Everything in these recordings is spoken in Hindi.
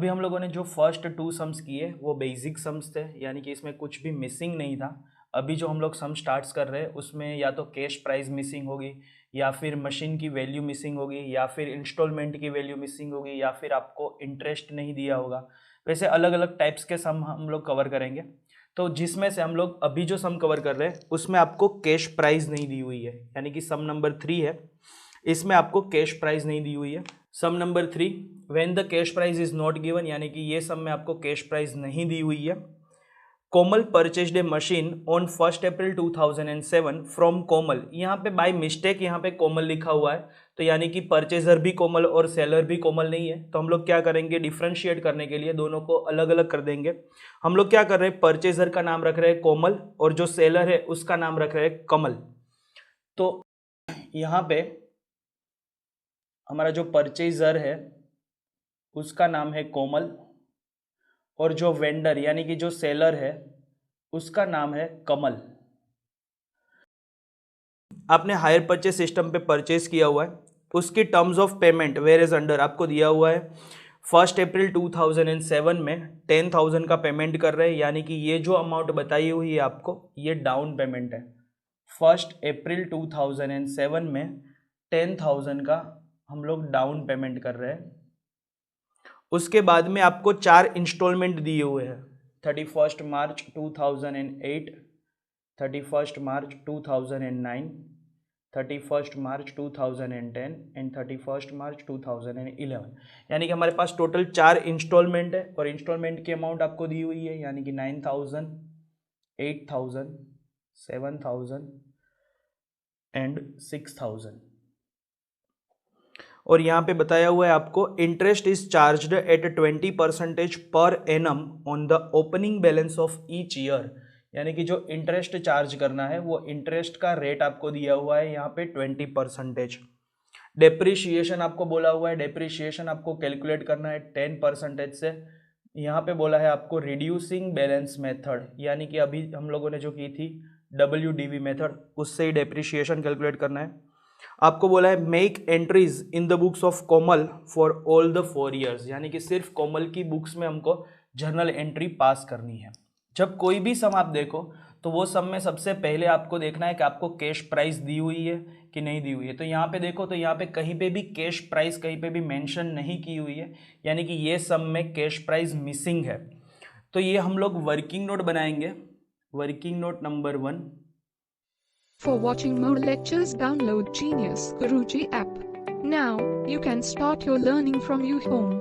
अभी हम लोगों ने जो फर्स्ट 2 सम्स किए वो बेसिक सम्स थे, यानी कि इसमें कुछ भी मिसिंग नहीं था। अभी जो हम लोग सम स्टार्ट्स कर रहे हैं उसमें या तो कैश प्राइस मिसिंग होगी, या फिर मशीन की वैल्यू मिसिंग होगी, या फिर इंस्टॉलमेंट की वैल्यू मिसिंग होगी, या फिर आपको इंटरेस्ट नहीं दिया होगा। वैसे अलग अलग टाइप्स के सम हम लोग कवर करेंगे। तो जिसमें से हम लोग अभी जो सम कवर कर रहे हैं उसमें आपको कैश प्राइस नहीं दी हुई है, यानी कि सम नंबर 3 है, इसमें आपको कैश प्राइस नहीं दी हुई है। Sum number 3, when the cash price is not given, यानी कि ये सम में आपको कैश प्राइस नहीं दी हुई है। Komal purchased a machine on 1 April 2007 from Komal, यहाँ पे बाय मिस्टेक यहाँ पे कोमल लिखा हुआ है, तो यानी कि परचेजर भी कोमल और सेलर भी कोमल नहीं है। तो हम लोग क्या करेंगे, डिफ्रेंशिएट करने के लिए दोनों को अलग अलग कर देंगे। हम लोग क्या कर रहे हैं, परचेजर का नाम रख रहे हैं कोमल और जो सेलर है उसका नाम रख रहे हैं कमल। तो यहाँ पे हमारा जो परचेजर है उसका नाम है कोमल और जो वेंडर यानी कि जो सेलर है उसका नाम है कमल। आपने हायर परचेज सिस्टम पे परचेज किया हुआ है, उसकी terms of payment where is under आपको दिया हुआ है। 1 अप्रैल 2007 में 10,000 का पेमेंट कर रहे हैं, यानी कि ये जो अमाउंट बताई हुई है आपको ये डाउन पेमेंट है। 1 अप्रैल 2007 में 10,000 का हम लोग डाउन पेमेंट कर रहे हैं। उसके बाद में आपको 4 इंस्टॉलमेंट दिए हुए हैं, 31 मार्च 2008, 31 मार्च 2009, 31 मार्च 2010 एंड 31 मार्च 2011, यानी कि हमारे पास टोटल 4 इंस्टॉलमेंट है और इंस्टॉलमेंट की अमाउंट आपको दी हुई है, यानी कि 9,000, 8,000, 7,000 एंड 6,000। और यहाँ पे बताया हुआ है आपको interest is charged at 20% per annum on the opening balance of each year, यानी कि जो इंटरेस्ट चार्ज करना है वो इंटरेस्ट का रेट आपको दिया हुआ है यहाँ पे 20%। डेप्रिशिएशन आपको बोला हुआ है, डेप्रिशिएशन आपको कैलकुलेट करना है 10% से। यहाँ पे बोला है आपको रिड्यूसिंग बैलेंस मेथड, यानी कि अभी हम लोगों ने जो की थी WDV मेथड उससे ही डेप्रिशिएशन कैलकुलेट करना है। आपको बोला है make entries in the books of Komal for all the 4 years, यानी कि सिर्फ कोमल की बुक्स में हमको जर्नल एंट्री पास करनी है। जब कोई भी सम आप देखो तो वो सम में सबसे पहले आपको देखना है कि आपको कैश प्राइस दी हुई है कि नहीं दी हुई है। तो यहाँ पे देखो तो यहाँ पे कहीं पे भी कैश प्राइस कहीं पे भी मेंशन नहीं की हुई है, यानी कि ये सम में कैश प्राइस मिसिंग है। तो ये हम लोग वर्किंग नोट बनाएंगे, working note number 1। For watching more lectures, download Genius Guruji app. Now, you can start your learning from your home.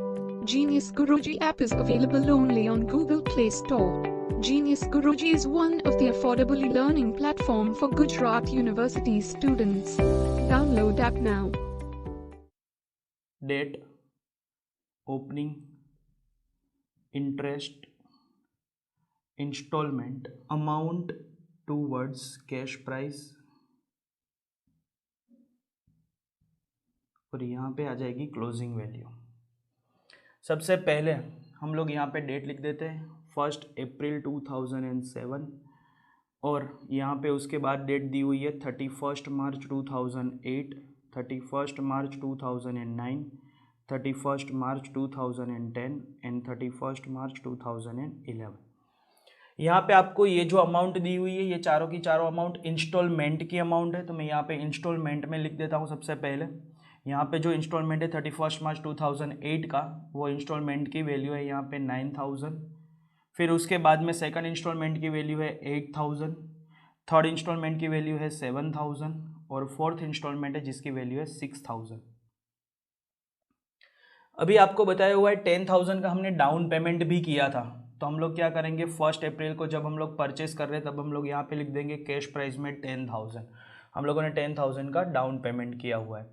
Genius Guruji app is available only on Google Play Store. Genius Guruji is one of the affordable learning platform for Gujarat University students. Download app now. Date, opening, interest, installment, amount towards cash price, और यहाँ पे आ जाएगी क्लोजिंग वैल्यू। सबसे पहले हम लोग यहाँ पे डेट लिख देते हैं 1 अप्रैल 2007, और यहाँ पे उसके बाद डेट दी हुई है 31 मार्च 2008, 31 मार्च 2009, 31 मार्च 2010 एंड 31 मार्च 2011। यहाँ पे आपको ये जो अमाउंट दी हुई है ये चारों की चारों अमाउंट इंस्टॉलमेंट की अमाउंट है, तो मैं यहाँ पे इंस्टॉलमेंट में लिख देता हूँ। सबसे पहले यहाँ पे जो इंस्टॉलमेंट है 31 मार्च 2008 का, वो इंस्टॉलमेंट की वैल्यू है यहाँ पे 9,000। फिर उसके बाद में सेकंड इंस्टॉलमेंट की वैल्यू है 8,000, थर्ड इंस्टॉलमेंट की वैल्यू है 7,000 और फोर्थ इंस्टॉलमेंट है जिसकी वैल्यू है 6,000। अभी आपको बताया हुआ है 10,000 का हमने डाउन पेमेंट भी किया था, तो हम लोग क्या करेंगे 1 अप्रैल को जब हम लोग परचेस कर रहे हैं तब हम लोग यहाँ पे लिख देंगे कैश प्राइस में 10,000। हम लोगों ने 10,000 का डाउन पेमेंट किया हुआ है।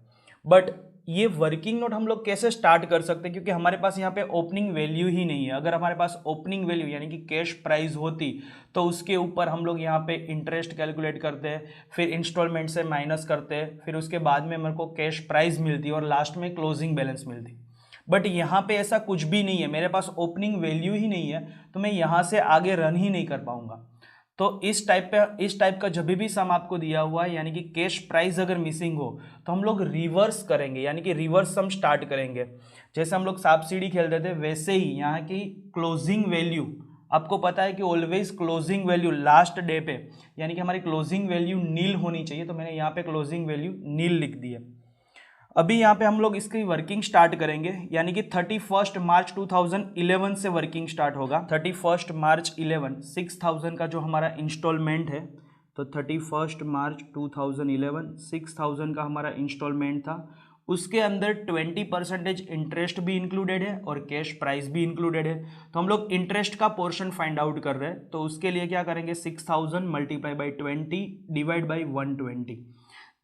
बट ये वर्किंग नोट हम लोग कैसे स्टार्ट कर सकते हैं, क्योंकि हमारे पास यहाँ पे ओपनिंग वैल्यू ही नहीं है। अगर हमारे पास ओपनिंग वैल्यू यानी कि कैश प्राइस होती तो उसके ऊपर हम लोग यहाँ पे इंटरेस्ट कैलकुलेट करते हैं, फिर इंस्टॉलमेंट से माइनस करते हैं, फिर उसके बाद में मेरे को कैश प्राइस मिलती और लास्ट में क्लोजिंग बैलेंस मिलती। बट यहाँ पे ऐसा कुछ भी नहीं है, मेरे पास ओपनिंग वैल्यू ही नहीं है, तो मैं यहाँ से आगे रन ही नहीं कर पाऊंगा। तो इस टाइप का जब भी सम आपको दिया हुआ है यानी कि कैश प्राइस अगर मिसिंग हो तो हम लोग रिवर्स करेंगे, यानी कि रिवर्स सम स्टार्ट करेंगे। जैसे हम लोग सांप सीढ़ी खेलते थे वैसे ही यहाँ की क्लोजिंग वैल्यू, आपको पता है कि always closing value last day पे, यानी कि हमारी क्लोजिंग वैल्यू नील होनी चाहिए, तो मैंने यहाँ पे क्लोजिंग वैल्यू नील लिख दी है। अभी यहाँ पे हम लोग इसकी वर्किंग स्टार्ट करेंगे, यानी कि 31 मार्च 2011 से वर्किंग स्टार्ट होगा। 31 मार्च 11 6000 का जो हमारा इंस्टॉलमेंट है, तो 31 मार्च 2011 6000 का हमारा इंस्टॉलमेंट था। उसके अंदर 20% इंटरेस्ट भी इंक्लूडेड है और कैश प्राइस भी इंक्लूडेड है। तो हम लोग इंटरेस्ट का पोर्शन फाइंड आउट कर रहे हैं, तो उसके लिए क्या करेंगे 6000 मल्टीप्लाई बाई 20 डिवाइड बाई 120।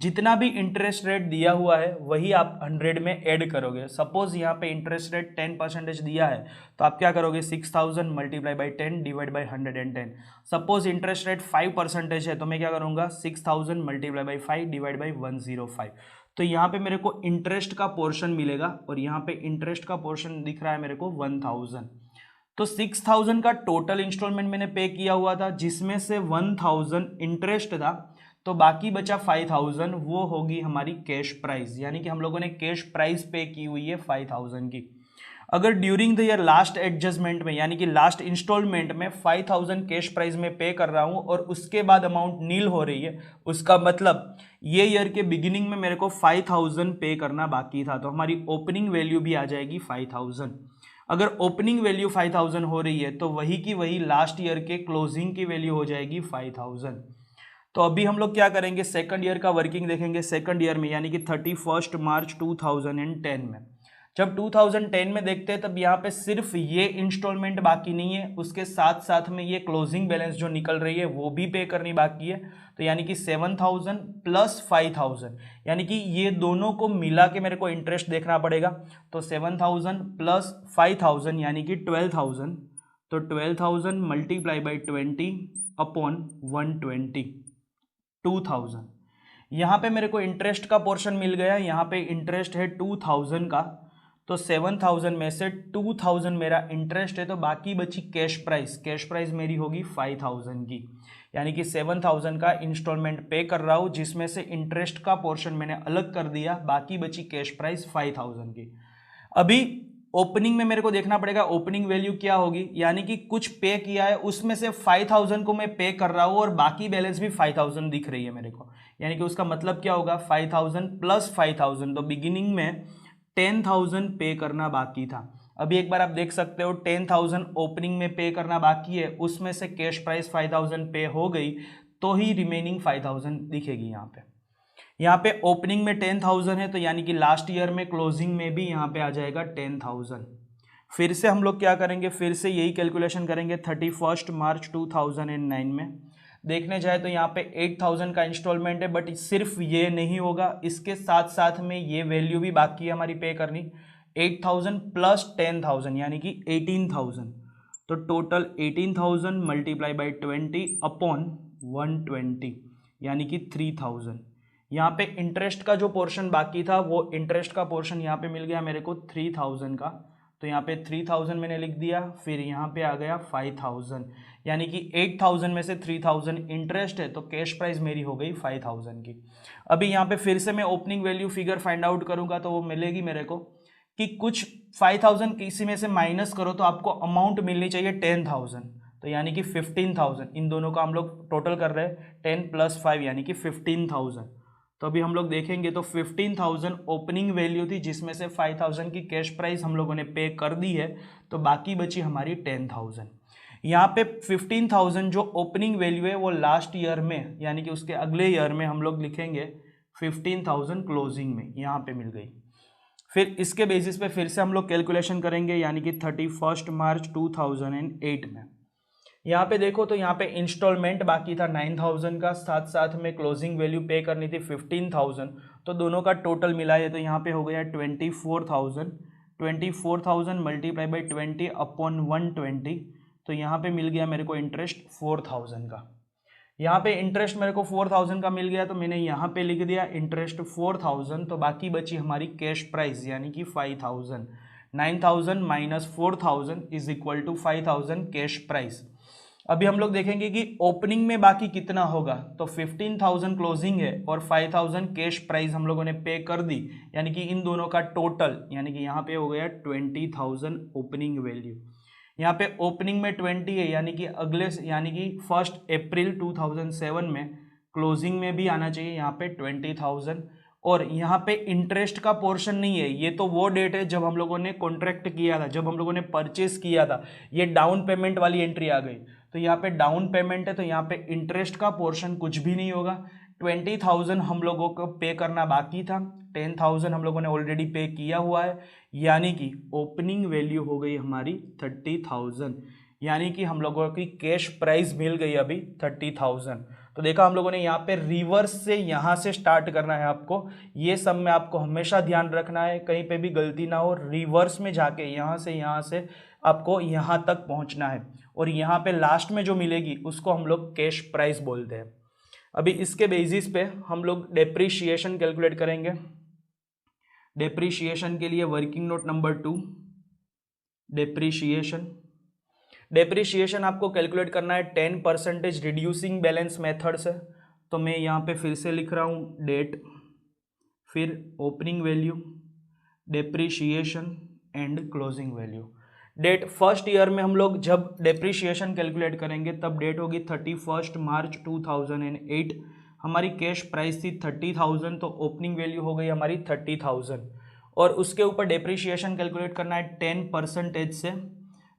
जितना भी इंटरेस्ट रेट दिया हुआ है वही आप 100 में ऐड करोगे। सपोज यहाँ पे इंटरेस्ट रेट 10% दिया है तो आप क्या करोगे 6000 multiply by 10 divide by 110। Suppose interest rate 5% है तो मैं क्या करूँगा 6000 मल्टीप्लाई बाई 5 डिवाइड बाई 105। तो यहाँ पे मेरे को इंटरेस्ट का पोर्शन मिलेगा और यहाँ पे इंटरेस्ट का पोर्शन दिख रहा है मेरे को 1000। तो 6000 का टोटल इंस्टॉलमेंट मैंने पे किया हुआ था, जिसमें से 1000 इंटरेस्ट था, तो बाकी बचा 5000, वो होगी हमारी कैश प्राइस, यानी कि हम लोगों ने कैश प्राइस पे की हुई है 5000 की। अगर during the year last adjustment में, यानी कि लास्ट इंस्टॉलमेंट में 5000 कैश प्राइस में पे कर रहा हूं और उसके बाद अमाउंट नील हो रही है, उसका मतलब ये ईयर के बिगिनिंग में मेरे को 5000 पे करना बाकी था, तो हमारी ओपनिंग वैल्यू भी आ जाएगी 5000। अगर ओपनिंग वैल्यू 5000 हो रही है तो वही की वही लास्ट ईयर के क्लोजिंग की वैल्यू हो जाएगी 5000। तो अभी हम लोग क्या करेंगे सेकंड ईयर का वर्किंग देखेंगे। सेकंड ईयर में यानी कि 31 मार्च 2010 में, जब 2010 में देखते हैं तब यहाँ पे सिर्फ ये इंस्टॉलमेंट बाकी नहीं है, उसके साथ साथ में ये क्लोजिंग बैलेंस जो निकल रही है वो भी पे करनी बाकी है। तो यानी कि 7000 प्लस 5000, यानी कि ये दोनों को मिला के मेरे को इंटरेस्ट देखना पड़ेगा। तो 7000 प्लस 5000 यानी कि 12000, तो 12000 मल्टीप्लाई बाई 20 अपॉन 120, 2000। यहाँ पे मेरे को इंटरेस्ट का पोर्शन मिल गया, यहाँ पे इंटरेस्ट है 2000 का, तो 7000 में से 2000 मेरा इंटरेस्ट है, तो बाकी बची कैश प्राइस। कैश प्राइस मेरी होगी 5000 की, यानी कि 7000 का इंस्टॉलमेंट पे कर रहा हूँ, जिसमें से इंटरेस्ट का पोर्शन मैंने अलग कर दिया, बाकी बची कैश प्राइस 5000 की। अभी ओपनिंग में मेरे को देखना पड़ेगा ओपनिंग वैल्यू क्या होगी, यानी कि कुछ पे किया है उसमें से 5000 को मैं पे कर रहा हूँ और बाकी बैलेंस भी 5000 दिख रही है मेरे को, यानी कि उसका मतलब क्या होगा 5000 प्लस 5000। तो बिगिनिंग में 10000 पे करना बाकी था। अभी एक बार आप देख सकते हो 10000 ओपनिंग में पे करना बाकी है, उसमें से कैश प्राइस 5000 पे हो गई तो ही रिमेनिंग 5000 दिखेगी। यहाँ पे ओपनिंग में 10000 है, तो यानी कि लास्ट ईयर में क्लोजिंग में भी यहाँ पे आ जाएगा 10000। फिर से हम लोग क्या करेंगे, फिर से यही कैलकुलेशन करेंगे 31 मार्च 2009 में। देखने जाए तो यहाँ पे 8000 का इंस्टॉलमेंट है, बट सिर्फ ये नहीं होगा, इसके साथ साथ में ये वैल्यू भी बाकी है हमारी पे करनी, 8000 प्लस 10000 यानी कि 18000। तो टोटल 18000 मल्टीप्लाई बाई 20 अपॉन 120 यानी कि 3000। यहाँ पे इंटरेस्ट का जो पोर्शन बाकी था वो इंटरेस्ट का पोर्शन यहाँ पे मिल गया मेरे को 3000 का, तो यहाँ पे 3000 मैंने लिख दिया, फिर यहाँ पे आ गया 5000, यानी कि 8000 में से 3000 इंटरेस्ट है, तो कैश प्राइस मेरी हो गई 5000 की। अभी यहाँ पे फिर से मैं opening value figure find out करूँगा तो वो मिलेगी मेरे को कि कुछ 5000 किसी में से माइनस करो तो आपको अमाउंट मिलनी चाहिए 10000, तो यानी कि 15000। इन दोनों का हम लोग टोटल कर रहे हैं 10 प्लस 5 यानी कि 15000। तो अभी हम लोग देखेंगे तो 15000 ओपनिंग वैल्यू थी, जिसमें से 5000 की कैश प्राइस हम लोगों ने पे कर दी है, तो बाकी बची हमारी 10000। यहाँ पे 15000 जो ओपनिंग वैल्यू है वो लास्ट ईयर में यानी कि उसके अगले ईयर में हम लोग लिखेंगे 15000 क्लोजिंग में, यहाँ पे मिल गई। फिर इसके बेसिस पे फिर से हम लोग कैलकुलेशन करेंगे, यानी कि 31 मार्च 2008 में। यहाँ पे देखो तो यहाँ पे इंस्टॉलमेंट बाकी था 9000 का, साथ साथ में क्लोजिंग वैल्यू पे करनी थी 15000, तो दोनों का टोटल मिला है तो यहाँ पे हो गया 24000 मल्टीप्लाई बाई 20 अपॉन 120, तो यहाँ पे मिल गया मेरे को इंटरेस्ट 4000 का। यहाँ पे इंटरेस्ट मेरे को 4000 का मिल गया, तो मैंने यहाँ पे लिख दिया इंटरेस्ट 4000, तो बाकी बची हमारी कैश प्राइस यानी कि 5000। 9000 minus 4000 is equal to 5000 cash price. अभी हम लोग देखेंगे कि ओपनिंग में बाकी कितना होगा। तो 15,000 क्लोजिंग है और 5,000 कैश प्राइस हम लोगों ने पे कर दी, यानी कि इन दोनों का टोटल, यानी कि यहाँ पे हो गया 20,000 ओपनिंग वैल्यू। यहाँ पे ओपनिंग में 20 है, यानी कि अगले, यानी कि 1 अप्रैल 2007 में क्लोजिंग में भी आना चाहिए यहाँ पे 20,000। और यहाँ पे इंटरेस्ट का पोर्शन नहीं है, ये तो वो डेट है जब हम लोगों ने कॉन्ट्रैक्ट किया था, जब हम लोगों ने परचेस किया था, ये डाउन पेमेंट वाली एंट्री आ गई। तो यहाँ पे डाउन पेमेंट है, तो यहाँ पे इंटरेस्ट का पोर्शन कुछ भी नहीं होगा। 20,000 हम लोगों को पे करना बाकी था, 10,000 हम लोगों ने ऑलरेडी पे किया हुआ है, यानी कि ओपनिंग वैल्यू हो गई हमारी 30,000, यानी कि हम लोगों की कैश प्राइस मिल गई अभी 30,000। तो देखा हम लोगों ने यहाँ पे रिवर्स से यहाँ से स्टार्ट करना है आपको, ये सब में आपको हमेशा ध्यान रखना है, कहीं पे भी गलती ना हो। रिवर्स में जाके यहाँ से आपको यहाँ तक पहुँचना है, और यहाँ पे लास्ट में जो मिलेगी उसको हम लोग कैश प्राइस बोलते हैं। अभी इसके बेसिस पे हम लोग डेप्रीशिएशन कैलकुलेट करेंगे। डेप्रीशिएशन के लिए वर्किंग नोट नंबर 2, डेप्रीशिएशन आपको कैलकुलेट करना है 10% रिड्यूसिंग बैलेंस मेथड से। तो मैं यहाँ पे फिर से लिख रहा हूँ डेट, फिर opening value, depreciation and closing value. Date first year में हम लोग जब डेप्रीशिएशन कैलकुलेट करेंगे तब डेट होगी 31 मार्च 2008। हमारी कैश प्राइस थी 30,000, तो ओपनिंग वैल्यू हो गई हमारी 30,000, और उसके ऊपर डेप्रीशिएशन कैलकुलेट करना है 10% से।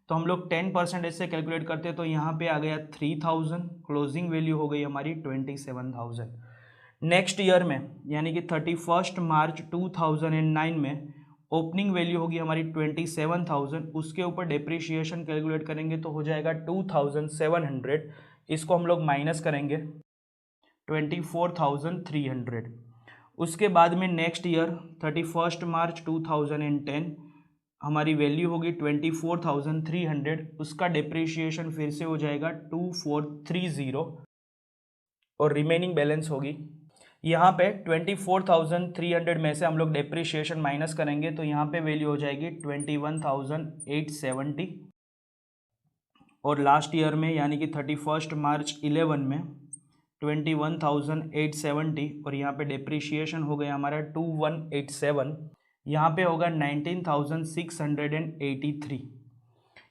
तो हम लोग 10% से कैलकुलेट करते हैं, तो यहाँ पे आ गया 3,000, क्लोजिंग वैल्यू हो गई हमारी 27,000। नेक्स्ट ईयर में यानी कि 31 मार्च 2009 में ओपनिंग वैल्यू होगी हमारी 27,000, उसके ऊपर डेप्रीशिएशन कैलकुलेट करेंगे तो हो जाएगा 2,700, इसको हम लोग माइनस करेंगे 24,300। उसके बाद में नेक्स्ट ईयर 31 मार्च 2010 हमारी वैल्यू होगी 24,300, उसका डेप्रीशिएशन फिर से हो जाएगा 2,430, और रिमेनिंग बैलेंस होगी यहाँ पे 24,300 में से हम लोग डेप्रीशिएशन माइनस करेंगे, तो यहाँ पे वैल्यू हो जाएगी 21,870। और लास्ट ईयर में यानी कि 31 मार्च 11 में 21,870, और यहाँ पे डेप्रीशिएशन हो गया हमारा 2187, यहाँ पे होगा 19,683।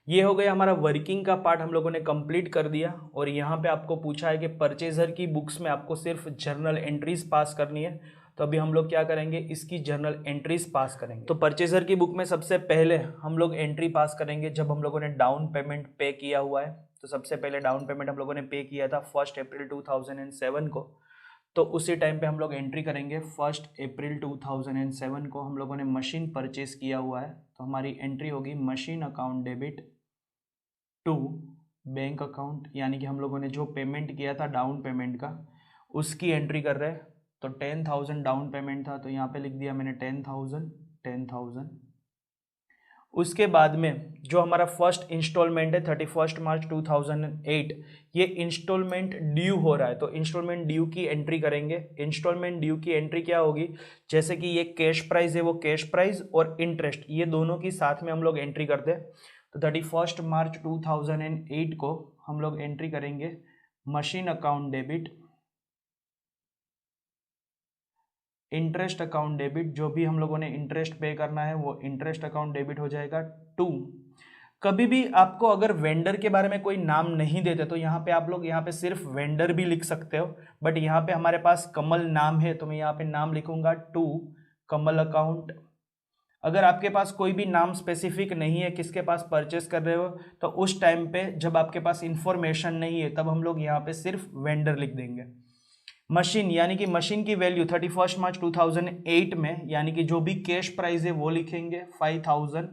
ये हो गया हमारा वर्किंग का पार्ट, हम लोगों ने कंप्लीट कर दिया। और यहाँ पे आपको पूछा है कि परचेजर की बुक्स में आपको सिर्फ जर्नल एंट्रीज पास करनी है, तो अभी हम लोग क्या करेंगे, इसकी जर्नल एंट्रीज पास करेंगे। तो परचेजर की बुक में सबसे पहले हम लोग एंट्री पास करेंगे जब हम लोगों ने डाउन पेमेंट पे किया हुआ है। तो सबसे पहले डाउन पेमेंट हम लोगों ने पे किया था 1 अप्रैल 2007 को, तो उसी टाइम पे हम लोग एंट्री करेंगे 1 अप्रैल 2007 को हम लोगों ने मशीन परचेस किया हुआ है, तो हमारी एंट्री होगी machine account debit to bank account, यानी कि हम लोगों ने जो पेमेंट किया था डाउन पेमेंट का उसकी एंट्री कर रहे हैं। तो 10,000 डाउन पेमेंट था, तो यहाँ पे लिख दिया मैंने 10,000। उसके बाद में जो हमारा फर्स्ट इंस्टॉलमेंट है 31 मार्च 2008, ये इंस्टॉलमेंट ड्यू हो रहा है, तो इंस्टॉलमेंट ड्यू की एंट्री करेंगे। इंस्टॉलमेंट ड्यू की एंट्री क्या होगी, जैसे कि ये कैश प्राइस है, वो कैश प्राइस और इंटरेस्ट ये दोनों की साथ में हम लोग एंट्री करते हैं। तो 31 मार्च 2008 को हम लोग एंट्री करेंगे machine account debit, interest account debit, जो भी हम लोगों ने इंटरेस्ट पे करना है वो इंटरेस्ट अकाउंट डेबिट हो जाएगा टू। कभी भी आपको अगर वेंडर के बारे में कोई नाम नहीं देते तो यहाँ पे आप लोग यहाँ पे सिर्फ वेंडर भी लिख सकते हो, बट यहाँ पे हमारे पास कमल नाम है तो मैं यहाँ पे नाम लिखूंगा टू कमल अकाउंट। अगर आपके पास कोई भी नाम स्पेसिफिक नहीं है किसके पास परचेस कर रहे हो, तो उस टाइम पे जब आपके पास इंफॉर्मेशन नहीं है तब हम लोग यहाँ पे सिर्फ वेंडर लिख देंगे। मशीन यानी कि मशीन की वैल्यू 31 मार्च 2008 में यानी कि जो भी कैश प्राइस है वो लिखेंगे 5,000।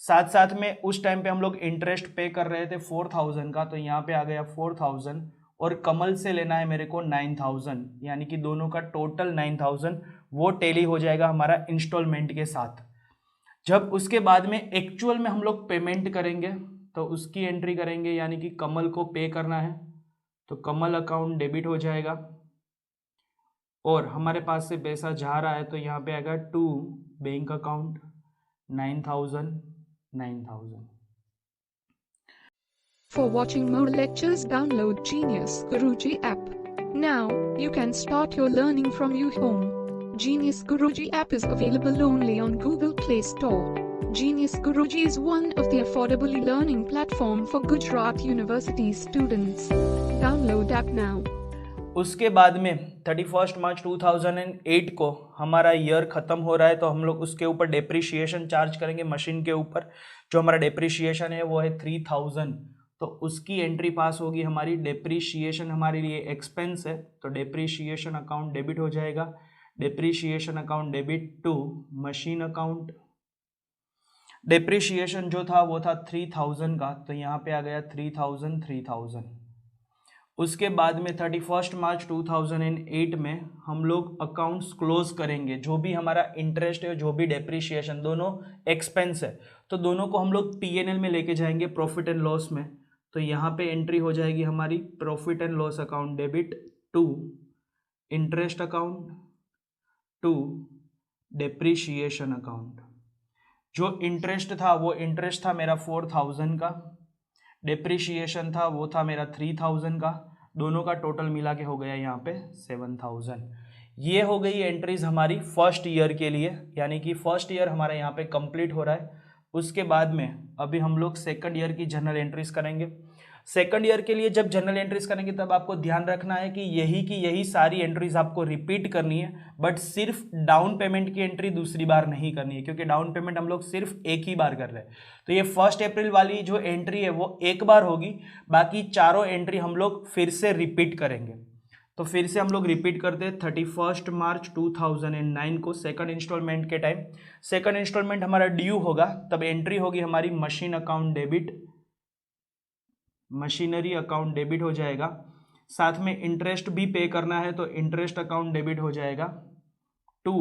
साथ साथ में उस टाइम पे हम लोग इंटरेस्ट पे कर रहे थे 4,000 का, तो यहाँ पे आ गया 4,000, और कमल से लेना है मेरे को 9,000, यानी कि दोनों का टोटल 9,000 वो टेली हो जाएगा हमारा इंस्टॉलमेंट के साथ। जब उसके बाद में एक्चुअल में हम लोग पेमेंट करेंगे तो उसकी एंट्री करेंगे, यानी कि कमल को पे करना है तो कमल अकाउंट डेबिट हो जाएगा, और हमारे पास से पैसा जा रहा है तो यहाँ पे आएगा to bank account 9,000। For watching more lectures, download Genius Guruji app. Now, you can start your learning from your home. Genius Guruji app is available only on Google Play Store. Genius Guruji is one of the affordable learning platform for Gujarat University students. Download app now. उसके बाद में 31 मार्च 2008 को हमारा ईयर ख़त्म हो रहा है, तो हम लोग उसके ऊपर डेप्रिशिएशन चार्ज करेंगे मशीन के ऊपर। जो हमारा डेप्रिशिएशन है वो है 3000, तो उसकी एंट्री पास होगी हमारी। डेप्रिशिएशन हमारे लिए एक्सपेंस है, तो डेप्रिशिएशन अकाउंट डेबिट हो जाएगा। Depreciation account debit to machine account. Depreciation जो था वो था 3000 का, तो यहाँ पे आ गया 3000। उसके बाद में 31 मार्च 2008 में हम लोग अकाउंट्स क्लोज करेंगे। जो भी हमारा इंटरेस्ट है, जो भी डेप्रिशिएशन, दोनों एक्सपेंस है, तो दोनों को हम लोग P&L में लेके जाएंगे, प्रॉफिट एंड लॉस में। तो यहाँ पे एंट्री हो जाएगी हमारी profit and loss account debit to interest account to depreciation account. जो इंटरेस्ट था वो इंटरेस्ट था मेरा 4000 का, डेप्रिशिएशन था वो था मेरा 3000 का, दोनों का टोटल मिला के हो गया यहाँ पे 7000। ये हो गई एंट्रीज हमारी फर्स्ट ईयर के लिए, यानी कि फर्स्ट ईयर हमारा यहाँ पे कंप्लीट हो रहा है। उसके बाद में अभी हम लोग सेकंड ईयर की जनरल एंट्रीज करेंगे। सेकंड ईयर के लिए जब जनरल एंट्रीज करेंगे तब आपको ध्यान रखना है कि यही सारी एंट्रीज आपको रिपीट करनी है, बट सिर्फ डाउन पेमेंट की एंट्री दूसरी बार नहीं करनी है, क्योंकि डाउन पेमेंट हम लोग सिर्फ एक ही बार कर रहे हैं। तो ये 1 अप्रैल वाली जो एंट्री है वो एक बार होगी, बाकी चारों एंट्री हम लोग फिर से रिपीट करेंगे। तो फिर से हम लोग रिपीट करते हैं 31 मार्च 2009 को सेकंड इंस्टॉलमेंट के टाइम। सेकंड इंस्टॉलमेंट हमारा ड्यू होगा, तब एंट्री होगी हमारी machine account debit, machinery account debit हो जाएगा। साथ में इंटरेस्ट भी पे करना है, तो इंटरेस्ट अकाउंट डेबिट हो जाएगा। टू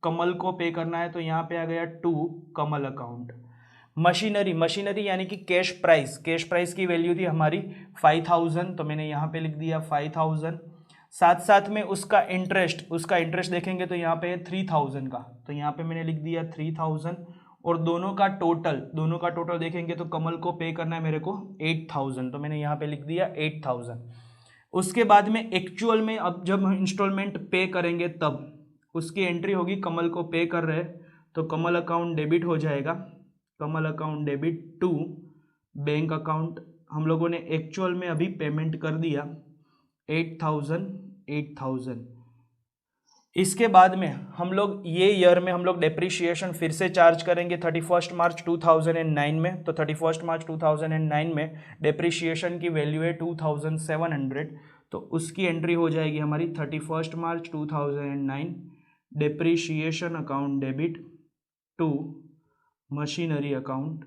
कमल को पे करना है, तो यहाँ पे आ गया टू कमल अकाउंट। मशीनरी यानी कि कैश प्राइस की वैल्यू थी हमारी 5000, तो मैंने यहाँ पे लिख दिया 5000। साथ में उसका इंटरेस्ट देखेंगे तो यहाँ पे है 3000 का, तो यहाँ पे मैंने लिख दिया 3000। और दोनों का टोटल देखेंगे तो कमल को पे करना है मेरे को 8000, तो मैंने यहाँ पे लिख दिया 8000। उसके बाद में एक्चुअल में अब जब हम इंस्टॉलमेंट पे करेंगे तब उसकी एंट्री होगी, कमल को पे कर रहे तो कमल अकाउंट डेबिट हो जाएगा। Kamal account debit to bank account. हम लोगों ने एक्चुअल में अभी पेमेंट कर दिया 8000। इसके बाद में हम लोग ये ईयर में हम लोग डेप्रिशिएशन फिर से चार्ज करेंगे 31 मार्च 2009 में। तो 31 मार्च 2009 में डेप्रिशिएशन की वैल्यू है 2700, तो उसकी एंट्री हो जाएगी हमारी 31 March 2009 depreciation account debit to machinery account.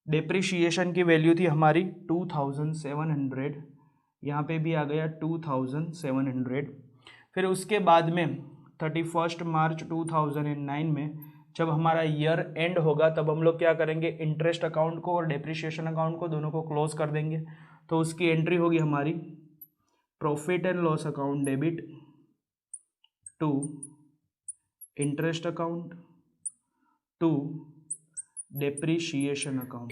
Depreciation की वैल्यू थी हमारी 2700, यहाँ पे भी आ गया 2700। फिर उसके बाद में 31 मार्च 2009 में जब हमारा ईयर एंड होगा तब हम लोग क्या करेंगे, इंटरेस्ट अकाउंट को और डेप्रिशिएशन अकाउंट को दोनों को क्लोज कर देंगे। तो उसकी एंट्री होगी हमारी profit and loss account debit to interest account to depreciation account.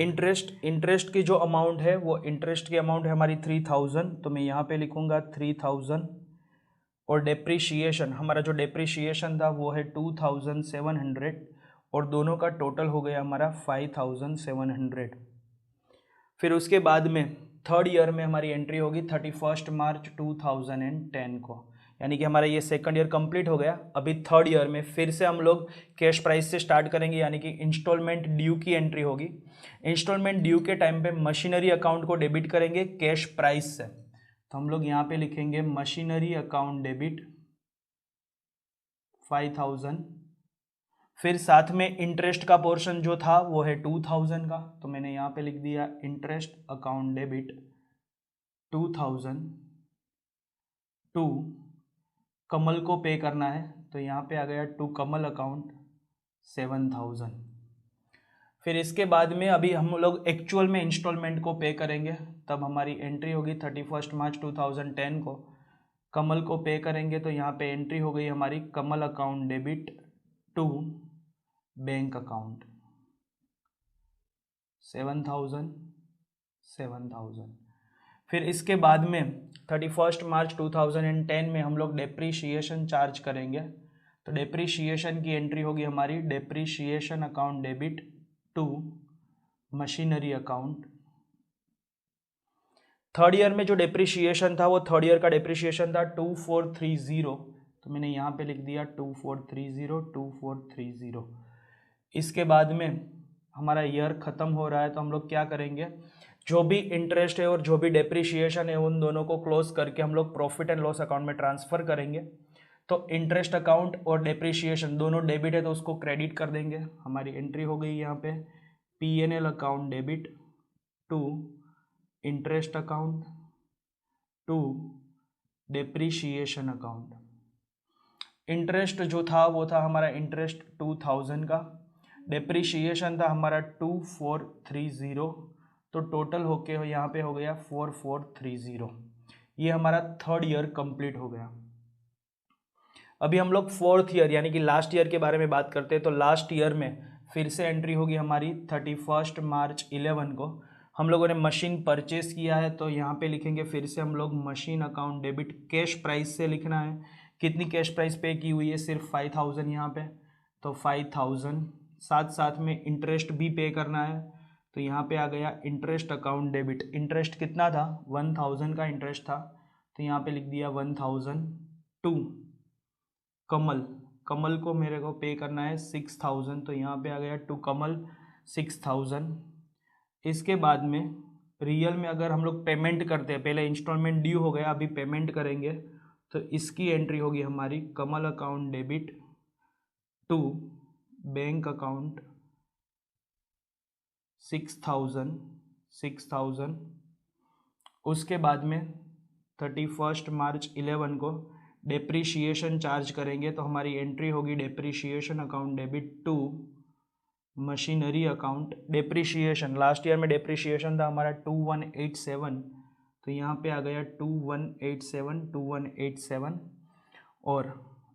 Interest की जो अमाउंट है वो इंटरेस्ट की अमाउंट है हमारी 3000, तो मैं यहाँ पे लिखूँगा 3000। और डेप्रिशिएशन हमारा जो डेप्रिशिएशन था वो है 2700, और दोनों का टोटल हो गया हमारा 5700। फिर उसके बाद में थर्ड ईयर में हमारी एंट्री होगी 31 मार्च 2010 को, यानी कि हमारा ये सेकंड ईयर कंप्लीट हो गया। अभी थर्ड ईयर में फिर से हम लोग कैश प्राइस से स्टार्ट करेंगे, यानी कि इंस्टॉलमेंट ड्यू की एंट्री होगी। इंस्टॉलमेंट ड्यू के टाइम पे मशीनरी अकाउंट को डेबिट करेंगे कैश प्राइस से, तो हम लोग यहाँ पे लिखेंगे मशीनरी अकाउंट डेबिट 5000। फिर साथ में इंटरेस्ट का पोर्शन जो था वो है 2000 का, तो मैंने यहाँ पे लिख दिया इंटरेस्ट अकाउंट डेबिट 2000 टू कमल को पे करना है, तो यहाँ पे आ गया टू कमल अकाउंट 7000। फिर इसके बाद में अभी हम लोग एक्चुअल में इंस्टॉलमेंट को पे करेंगे, तब हमारी एंट्री होगी 31 मार्च 2010 को कमल को पे करेंगे, तो यहाँ पे एंट्री हो गई हमारी Kamal account debit to bank account 7000। 7,000। फिर इसके बाद में 31 मार्च 2010 में हम लोग डेप्रीशिएशन चार्ज करेंगे। तो डेप्रीशिएशन की एंट्री होगी हमारी depreciation account debit to machinery account. Third year में जो डेप्रीशिएशन था वो थर्ड ईयर का डेप्रीशिएशन था 2430, तो मैंने यहाँ पे लिख दिया 2430। इसके बाद में हमारा ईयर ख़त्म हो रहा है, तो हम लोग क्या करेंगे, जो भी इंटरेस्ट है और जो भी डेप्रीशिएशन है उन दोनों को क्लोज करके हम लोग प्रॉफिट एंड लॉस अकाउंट में ट्रांसफ़र करेंगे। तो इंटरेस्ट अकाउंट और डेप्रीशिएशन दोनों डेबिट है तो उसको क्रेडिट कर देंगे। हमारी एंट्री हो गई यहाँ पे P&L account debit to interest account to depreciation account. Interest जो था वो था हमारा इंटरेस्ट 2000 का, डेप्रीशिएशन था हमारा 2430, तो टोटल होके यहाँ पे हो गया 4430। ये हमारा थर्ड ईयर कंप्लीट हो गया। अभी हम लोग फोर्थ ईयर यानी कि लास्ट ईयर के बारे में बात करते हैं। तो लास्ट ईयर में फिर से एंट्री होगी हमारी 31 मार्च 11 को। हम लोगों ने मशीन परचेस किया है, तो यहाँ पे लिखेंगे फिर से हम लोग machine account debit cash price से लिखना है। कितनी कैश प्राइस पे की हुई है, सिर्फ 5000 यहाँ पे, तो 5000। साथ साथ में इंटरेस्ट भी पे करना है, तो यहाँ पे आ गया इंटरेस्ट अकाउंट डेबिट। इंटरेस्ट कितना था, 1000 का इंटरेस्ट था, तो यहाँ पे लिख दिया 1000 टू कमल को मेरे को पे करना है 6000, तो यहाँ पे आ गया टू कमल 6000। इसके बाद में रियल में अगर हम लोग पेमेंट करते हैं, पहले इंस्टॉलमेंट ड्यू हो गया, अभी पेमेंट करेंगे, तो इसकी एंट्री होगी हमारी Kamal account debit to bank account 6000। उसके बाद में 31 मार्च 11 को डेप्रीशिएशन चार्ज करेंगे, तो हमारी एंट्री होगी depreciation account debit to machinery account. Depreciation last year में डेप्रीशिएशन था हमारा 2187, तो यहाँ पे आ गया 2187। और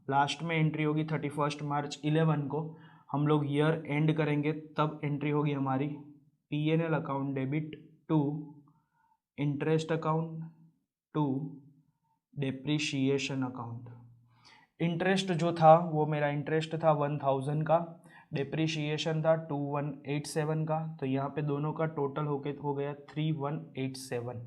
लास्ट में एंट्री होगी 31 मार्च 11 को, हम लोग ईयर एंड करेंगे, तब एंट्री होगी हमारी P&L account debit to interest account to depreciation account. Interest जो था वो मेरा इंटरेस्ट था 1000 का, डेप्रीशिएशन था 2187 का, तो यहाँ पे दोनों का टोटल हो गया 3187।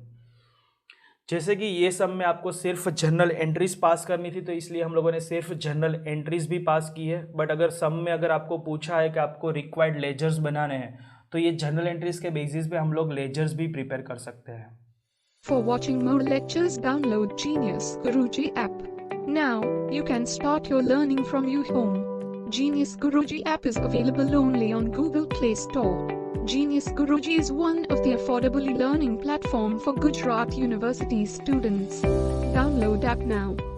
जैसे कि ये सब में आपको सिर्फ जनरल एंट्रीज पास करनी थी, तो इसलिए हम लोगों ने सिर्फ जनरल एंट्रीज भी पास की है। बट अगर सब में अगर आपको पूछा है कि आपको रिक्वायर्ड लेजर्स बनाने हैं, तो ये जनरल एंट्रीज के बेसिस पे हम लोग लेजर्स भी प्रिपेयर कर सकते हैं। For watching more lectures, download Genius Guruji app. Now, you can start your learning from your home. Genius Guruji app is available only on Google Play Store. Genius Guruji is one of the affordable learning platform for Gujarat University students. Download app now.